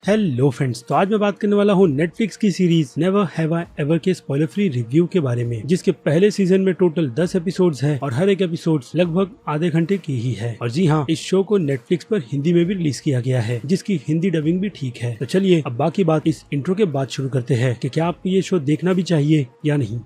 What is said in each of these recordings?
Hello friends, तो आज मैं बात करने वाला हूँ नेटफ्लिक्स की series never have I ever के स्पॉइलर फ्री रिव्यू के बारे में, जिसके पहले सीजन में टोटल 10 एपिसोड्स हैं और हर एक एपिसोड्स लगभग आधे घंटे की ही है। और जी हाँ, इस शो को नेटफ्लिक्स पर हिंदी में भी रिलीज किया गया है, जिसकी हिंदी डबिंग भी ठीक है। तो चलिए अब बाकी बात इस इंट्रो के बाद शुरू करते हैं कि क्या आपको ये शो देखना भी चाहिए या नहीं।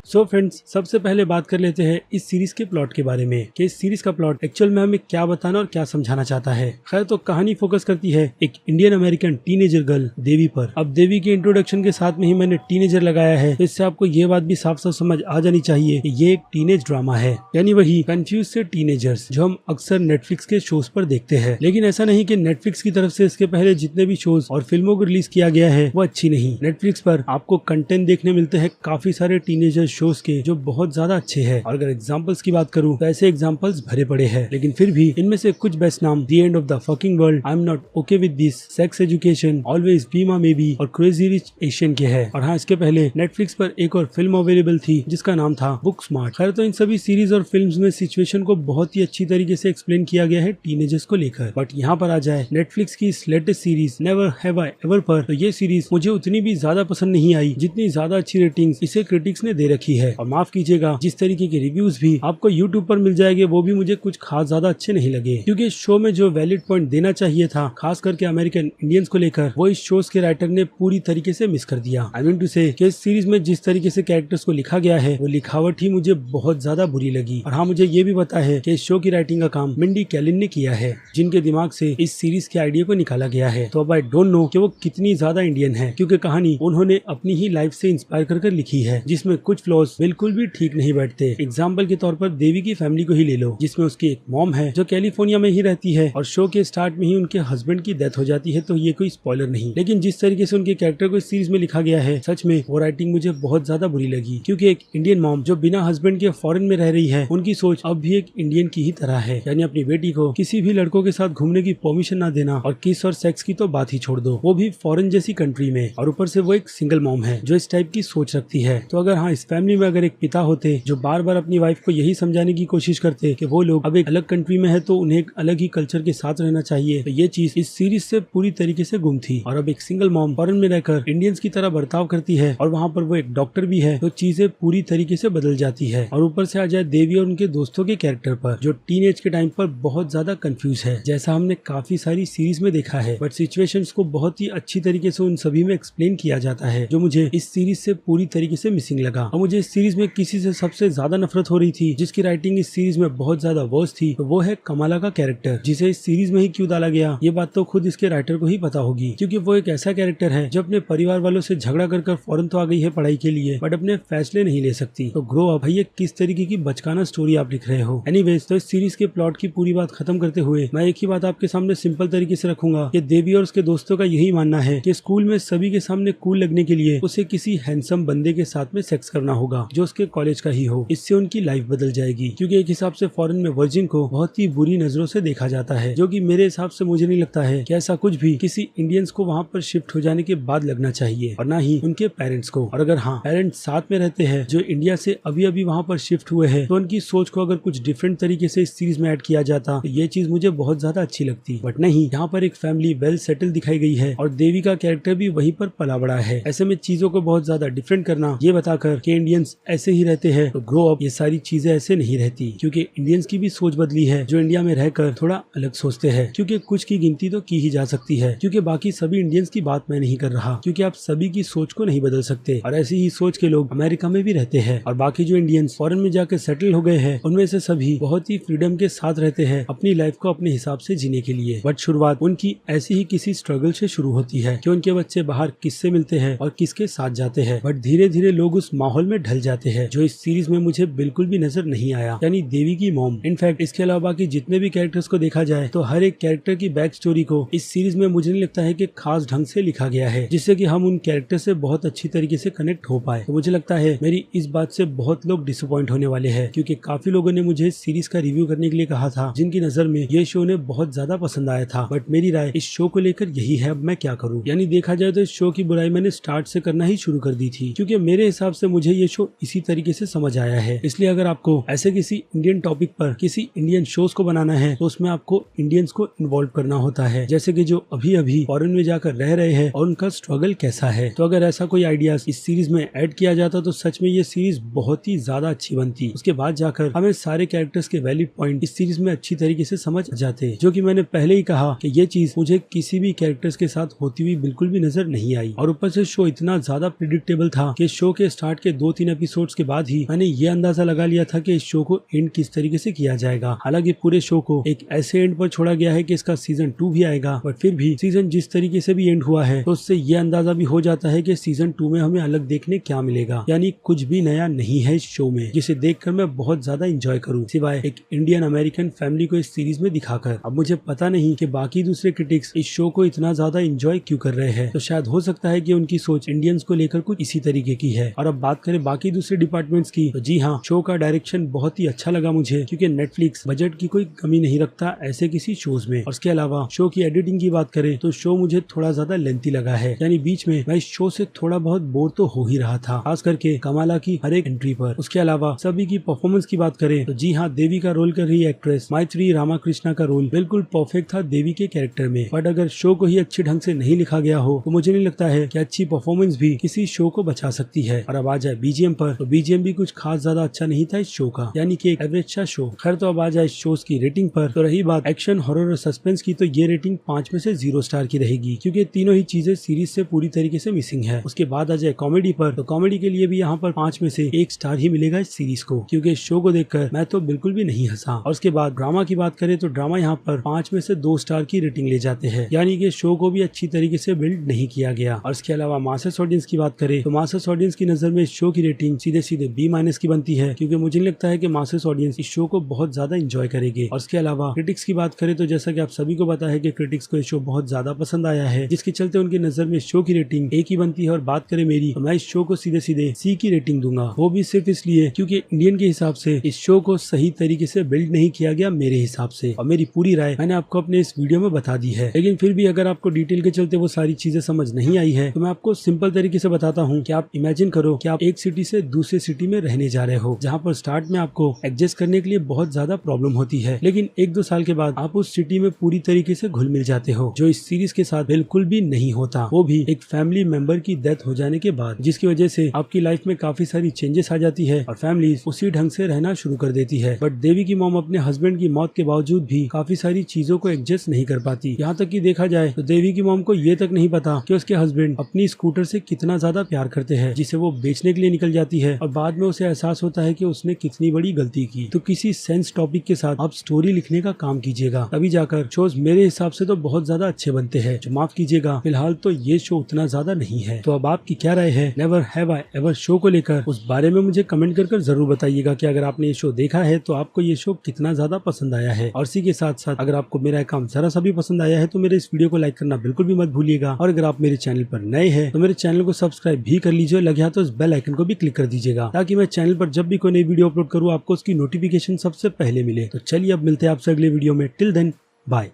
सो फ्रेंड्स, सबसे पहले बात कर लेते हैं इस सीरीज के प्लॉट के बारे में कि इस सीरीज का प्लॉट एक्चुअल में हमें क्या बताना और क्या समझाना चाहता है। खैर, तो कहानी फोकस करती है एक इंडियन अमेरिकन टीनेजर गर्ल देवी पर। अब देवी के इंट्रोडक्शन के साथ में ही मैंने टीनेजर लगाया है, तो इससे आपको ये बात भी साफ साफ समझ आ जानी चाहिए कि ये एक टीनेज ड्रामा है, यानी वही कंफ्यूज से टीनेजर्स जो हम अक्सर नेटफ्लिक्स के शोज पर देखते हैं। लेकिन ऐसा नहीं कि नेटफ्लिक्स की तरफ से इसके पहले जितने भी शोज और फिल्मों को रिलीज किया गया है वो अच्छी नहीं। नेटफ्लिक्स पर आपको कंटेंट देखने मिलते हैं काफी सारे टीनेजर शोज के जो बहुत ज्यादा अच्छे हैं। और अगर एग्जांपल्स की बात करूं तो ऐसे एग्जांपल्स भरे पड़े हैं, लेकिन फिर भी इनमें से कुछ बेस्ट नाम the end of the fucking world, I am not okay with this, sex education, always be my baby और क्रेजी रिच एशियन के हैं। और हाँ, इसके पहले नेटफ्लिक्स पर एक और फिल्म अवेलेबल थी जिसका नाम था बुक स्मार्ट। खैर, तो इन सभी सीरीज और फिल्म्स में सिचुएशन को बहुत ही अच्छी तरीके से एक्सप्लेन किया गया है टीनेजर्स को लेकर। बट यहाँ पर आ जाए नेटफ्लिक्स की latest series never have I ever पर, तो ये सीरीज मुझे उतनी भी ज्यादा पसंद नहीं आई जितनी ज्यादा अच्छी रेटिंग्स इसे क्रिटिक्स ने दे रखी है। और माफ कीजिएगा, जिस तरीके के रिव्यूज भी आपको यूट्यूब पर मिल जाएंगे वो भी मुझे कुछ खास ज्यादा अच्छे नहीं लगे, क्योंकि इस शो में जो वैलिड पॉइंट देना चाहिए था खास करके अमेरिकन इंडियंस को लेकर, वो इस शोज के राइटर ने पूरी तरीके से मिस कर दिया। आई मीन टू से कि इस सीरीज में जिस तरीके से कैरेक्टर्स को लिखा गया है वो लिखावट ही मुझे बहुत ज्यादा बुरी लगी। और हाँ, मुझे ये भी पता है कि इस शो की राइटिंग का काम मिंडी कैलिन ने किया है, जिनके दिमाग से इस सीरीज के आइडिया को निकाला गया है। तो अब आई डोंट नो कि वो कितनी ज्यादा इंडियन है, क्योंकि कहानी उन्होंने अपनी ही लाइफ से इंस्पायर कर लिखी है, जिसमें कुछ फ्लॉज बिल्कुल भी ठीक नहीं बैठते। एग्जाम्पल के तौर पर देवी की फैमिली को ही ले लो, जिसमें उसकी एक मॉम है जो कैलिफोर्निया में ही रहती है और शो के स्टार्ट में ही उनके हस्बैंड की डेथ हो जाती है। तो ये कोई स्पॉइलर नहीं, लेकिन जिस तरीके से उनके कैरेक्टर को इस सीरीज में लिखा गया है, सच में वो राइटिंग मुझे बहुत ज्यादा बुरी लगी। क्योंकि एक इंडियन मॉम जो बिना हस्बैंड के फॉरेन में रह रही है, उनकी सोच अब भी एक इंडियन की ही तरह है, यानी अपनी बेटी को किसी भी लड़कों के साथ घूमने की परमिशन ना देना, और किस और सेक्स की तो बात ही छोड़ दो, वो भी फॉरेन जैसी कंट्री में। और ऊपर से वो एक सिंगल मॉम है जो इस टाइप की सोच रखती है। तो अगर हाँ, इस फैमिली में अगर एक पिता होते जो बार बार अपनी वाइफ को यही समझाने की कोशिश करते कि वो लोग अब एक अलग कंट्री में है तो उन्हें एक अलग ही कल्चर के साथ रहना चाहिए, तो ये चीज इस सीरीज से पूरी तरीके से गुम थी। और अब एक सिंगल मॉम फॉरेन में रहकर इंडियंस की तरह बर्ताव करती है और वहाँ पर वो एक डॉक्टर भी है, तो चीजें पूरी तरीके से बदल जाती है। और ऊपर से आ जाए देवी और उनके दोस्तों के कैरेक्टर पर, जो टीनेज के टाइम पर बहुत ज्यादा कंफ्यूज है, जैसा हमने काफी सारी सीरीज में देखा है। बट सिचुएशंस को बहुत ही अच्छी तरीके से उन सभी में एक्सप्लेन किया जाता है, जो मुझे इस सीरीज से पूरी तरीके से मिसिंग लगा। और मुझे इस सीरीज में किसी से सबसे ज्यादा नफरत हो रही थी, जिसकी राइटिंग इस सीरीज में बहुत ज्यादा वर्स्ट थी, तो वो है कमाला का कैरेक्टर, जिसे इस सीरीज में ही क्यों डाला गया ये बात तो खुद इसके राइटर को ही पता होगी। क्योंकि वो एक ऐसा कैरेक्टर है जो अपने परिवार वालों से झगड़ा कर फौरन तो आ गई है पढ़ाई के लिए, बट अपने फैसले नहीं ले सकती। तो ग्रो अप भैया, किस तरीके की बचकाना स्टोरी आप लिख रहे हो। एनीवेज, तो इस सीरीज के प्लॉट की पूरी बात खत्म करते हुए मैं एक ही बात आपके सामने सिंपल तरीके से रखूंगा कि देवी और उसके दोस्तों का यही मानना है कि स्कूल में सभी के सामने कूल लगने के लिए उसे किसी हैंडसम बंदे के साथ में सेक्स करना होगा जो उसके कॉलेज का ही हो। इससे उनकी लाइफ बदल जाएगी, क्योंकि एक हिसाब से फॉरेन में वर्जिन को बहुत ही बुरी नजरों से देखा जाता है, जो कि मेरे हिसाब से मुझे नहीं लगता है कि ऐसा कुछ भी किसी इंडियंस को वहाँ पर शिफ्ट हो जाने के बाद लगना चाहिए, और ना ही उनके पेरेंट्स को। और अगर हाँ, पेरेंट्स साथ में रहते हैं जो इंडिया से अभी अभी वहाँ पर शिफ्ट हुए हैं, तो उनकी सोच को अगर कुछ डिफरेंट तरीके से इस सीरीज में ऐड किया जाता तो ये चीज मुझे बहुत ज्यादा अच्छी लगती। बट नहीं, यहाँ पर एक फैमिली वेल सेटल दिखाई गई है और देवी का कैरेक्टर भी वहीं पर पला बड़ा है। ऐसे में चीजों को बहुत ज्यादा डिफरेंट करना, ये बताकर कि इंडियंस ऐसे ही रहते हैं, तो ग्रो अप ये सारी चीजें ऐसे नहीं रहती। क्योंकि इंडियंस की भी सोच बदली है जो इंडिया में रहकर थोड़ा अलग सोचते हैं, क्योंकि कुछ की गिनती तो की ही जा सकती है। क्योंकि बाकी सभी इंडियंस की बात मैं नहीं कर रहा, क्योंकि आप सभी की सोच को नहीं बदल सकते, और ऐसी ही सोच के लोग अमेरिका में भी रहते हैं। और बाकी जो इंडियंस फॉरेन में जाकर सेटल हो गए हैं, उनमें से सभी बहुत ही फ्रीडम के साथ रहते हैं अपनी लाइफ को अपने हिसाब से जीने के लिए। बट शुरुआत उनकी ऐसी ही किसी स्ट्रगल से शुरू होती है कि उनके बच्चे बाहर किससे मिलते हैं और किसके साथ जाते हैं। बट धीरे धीरे लोग उस माहौल में ढल जाते हैं, जो इस सीरीज में मुझे बिल्कुल भी नजर नहीं आया, यानी देवी की मॉम। इनफैक्ट इसके अलावा बाकी जितने भी कैरेक्टर्स को देखा जाए तो हर एक कैरेक्टर की बैक स्टोरी को इस सीरीज में मुझे नहीं लगता है कि खास ढंग से लिखा गया है, जिससे कि हम उन कैरेक्टर से बहुत अच्छी तरीके से कनेक्ट हो पाए। तो मुझे लगता है मेरी इस बात से बहुत लोग डिसअपॉइंट होने वाले हैं, क्योंकि काफी लोगों ने मुझे सीरीज का रिव्यू करने के लिए कहा था, जिनकी नजर में ये शो ने बहुत ज्यादा पसंद आया था। बट मेरी राय इस शो को लेकर यही है, अब मैं क्या करूँ। यानी देखा जाए तो इस शो की बुराई मैंने स्टार्ट से करना ही शुरू कर दी थी, क्योंकि मेरे हिसाब से मुझे ये शो इसी तरीके से समझ आया है। इसलिए अगर आपको ऐसे किसी इंडियन टॉपिक पर किसी इंडियन शोज को बनाना है तो उसमें आपको इंडियंस को इन्वॉल्व करना होता है, जैसे कि जो अभी अभी फॉरेन में जाकर रह रहे हैं और उनका स्ट्रगल कैसा है। तो अगर ऐसा कोई आइडियाज इस सीरीज में ऐड किया जाता तो सच में ये सीरीज बहुत ही ज्यादा अच्छी बनती। उसके बाद जाकर हमें सारे कैरेक्टर्स के वैलिड पॉइंट इस सीरीज में अच्छी तरीके से समझ जाते, जो कि मैंने पहले ही कहा कि ये चीज मुझे किसी भी कैरेक्टर्स के साथ होती हुई बिल्कुल भी नजर नहीं आई। और ऊपर से शो इतना ज्यादा प्रिडिक्टेबल था कि शो के स्टार्ट के 2-3 एपिसोड्स के बाद ही मैंने ये अंदाजा लगा लिया था कि इस शो को एंड किस तरीके से किया जाएगा। हालांकि पूरे शो को एक ऐसे एंड पर छोड़ा गया है कि इसका सीजन 2 भी आएगा, बट फिर भी सीजन जिस तरीके से भी एंड हुआ है तो उससे ये अंदाजा भी हो जाता है कि सीजन 2 में हमें अलग देखने क्या मिलेगा, यानी कुछ भी नया नहीं है इस शो में, जिसे देखकर मैं बहुत ज्यादा एंजॉय करूं, सिवाय एक इंडियन अमेरिकन फैमिली को इस सीरीज में दिखाकर। अब मुझे पता नहीं कि बाकी दूसरे क्रिटिक्स इस शो को इतना ज्यादा एंजॉय क्यों कर रहे हैं, तो शायद हो सकता है कि उनकी सोच इंडियंस को लेकर कुछ इसी तरीके की है। और अब बात करें बाकी दूसरे डिपार्टमेंट्स की, तो जी हाँ, शो का डायरेक्शन बहुत ही अच्छा लगा मुझे, क्योंकि नेटफ्लिक्स बजट की कोई कमी नहीं रखता ऐसे किसी शोज में। और उसके अलावा शो की एडिटिंग की बात करें तो शो मुझे थोड़ा ज्यादा लेंथी लगा है, यानी बीच में मैं इस शो से थोड़ा बहुत बोर तो हो ही रहा था, खास करके कमाला की हर एक एंट्री पर। उसके अलावा सभी की परफॉर्मेंस की बात करें तो जी हाँ, देवी का रोल कर रही एक्ट्रेस मैत्री रामाकृष्णा का रोल बिल्कुल परफेक्ट था देवी के कैरेक्टर में। बट अगर शो को ही अच्छे ढंग से नहीं लिखा गया हो तो मुझे नहीं लगता है कि अच्छी परफॉर्मेंस भी किसी शो को बचा सकती है। और अब आ जाए बीजीएम पर, तो बीजीएम भी कुछ खास ज्यादा अच्छा नहीं था इस शो का, यानी कि एक एवरेज सा शो। खैर, तो अब आ जाए शोज की रेटिंग पर, तो रही बात एक्शन, हॉरर और सस्पेंस की, तो ये रेटिंग 5 में से 0 स्टार की रहेगी, क्योंकि तीनों ही चीजें सीरीज से पूरी तरीके से मिसिंग है। उसके बाद आ जाए कॉमेडी पर, तो कॉमेडी के लिए भी यहाँ पर 5 में से 1 स्टार ही मिलेगा इस सीरीज को, क्योंकि इस शो को देखकर मैं तो बिल्कुल भी नहीं हंसा। और उसके बाद ड्रामा की बात करें तो ड्रामा यहाँ पर 5 में से 2 स्टार की रेटिंग ले जाते हैं, यानी कि शो को भी अच्छी तरीके से बिल्ड नहीं किया गया। और इसके अलावा मासेस ऑडियंस की बात करें तो मासेस ऑडियंस की नजर में इस शो की रेटिंग सीधे सीधे B- की बनती है, क्योंकि मुझे नहीं लगता है कि मासेस ऑडियंस इस शो को बहुत ज्यादा एंजॉय करेगी। और इसके अलावा क्रिटिक्स की बात करें तो जैसा कि आप सभी को पता है कि क्रिटिक्स को ये शो बहुत ज्यादा पसंद आया है, जिसके चलते उनकी नजर में शो की रेटिंग A की बनती है। और बात करें मेरी, तो मैं इस शो को सीधे सीधे C की रेटिंग दूंगा, वो भी सिर्फ इसलिए क्योंकि इंडियन के हिसाब से इस शो को सही तरीके से बिल्ड नहीं किया गया मेरे हिसाब से। और मेरी पूरी राय मैंने आपको अपने इस वीडियो में बता दी है, लेकिन फिर भी अगर आपको डिटेल के चलते वो सारी चीजें समझ नहीं आई है तो मैं आपको सिंपल तरीके से बताता हूँ कि आप इमेजिन करो कि आप एक सिटी से दूसरे सिटी में रहने जा रहे हो, जहाँ पर स्टार्ट में आपको एडजस्ट करने के लिए बहुत ज्यादा प्रॉब्लम होती है, लेकिन 1-2 साल के बाद आप उस सिटी में पूरी तरीके से घुल मिल जाते हो, जो इस सीरीज के साथ बिल्कुल भी नहीं होता, वो भी एक फैमिली मेंबर की डेथ हो जाने के बाद, जिसकी वजह से आपकी लाइफ में काफी सारी चेंजेस आ जाती है और फैमिली उसी ढंग से रहना शुरू कर देती है। बट देवी की मॉम अपने हस्बैंड की मौत के बावजूद भी काफी सारी चीजों को एडजस्ट नहीं कर पाती। यहाँ तक कि देखा जाए तो देवी की मॉम को ये तक नहीं पता कि उसके हस्बैंड अपनी स्कूटर से कितना ज्यादा प्यार करते हैं, जिसे वो बेचने के लिए निकल जाती है और बाद में उसे एहसास होता है कि उसने कितनी बड़ी गलती की। तो किसी सेंस टॉपिक के साथ आप स्टोरी लिखने का काम कीजिएगा, तभी जाकर शोज मेरे हिसाब से तो बहुत ज्यादा अच्छे बनते हैं। जो माफ कीजिएगा, फिलहाल तो ये शो उतना ज्यादा नहीं है। तो अब आपकी क्या राय है never have I ever show को लेकर, उस बारे में मुझे कमेंट कर जरूर बताइएगा कि अगर आपने ये शो देखा है तो आपको ये शो कितना ज्यादा पसंद आया है। और इसी के साथ साथ अगर आपको मेरा काम जरा सा भी पसंद आया है तो मेरे इस वीडियो को लाइक करना बिल्कुल भी मत भूलिएगा। और अगर आप मेरे चैनल पर नए हैं तो मेरे चैनल को सब्सक्राइब भी कर लीजिए, लगे हाथ तो इस बेल आइकन को भी क्लिक कर दीजिएगा, ताकि मैं चैनल पर जब भी कोई नई वीडियो अपलोड करूँ आपको उसकी नोटिफिकेशन सबसे पहले मिले। तो चलिए अब मिलते हैं आपसे अगले वीडियो में। Till then bye.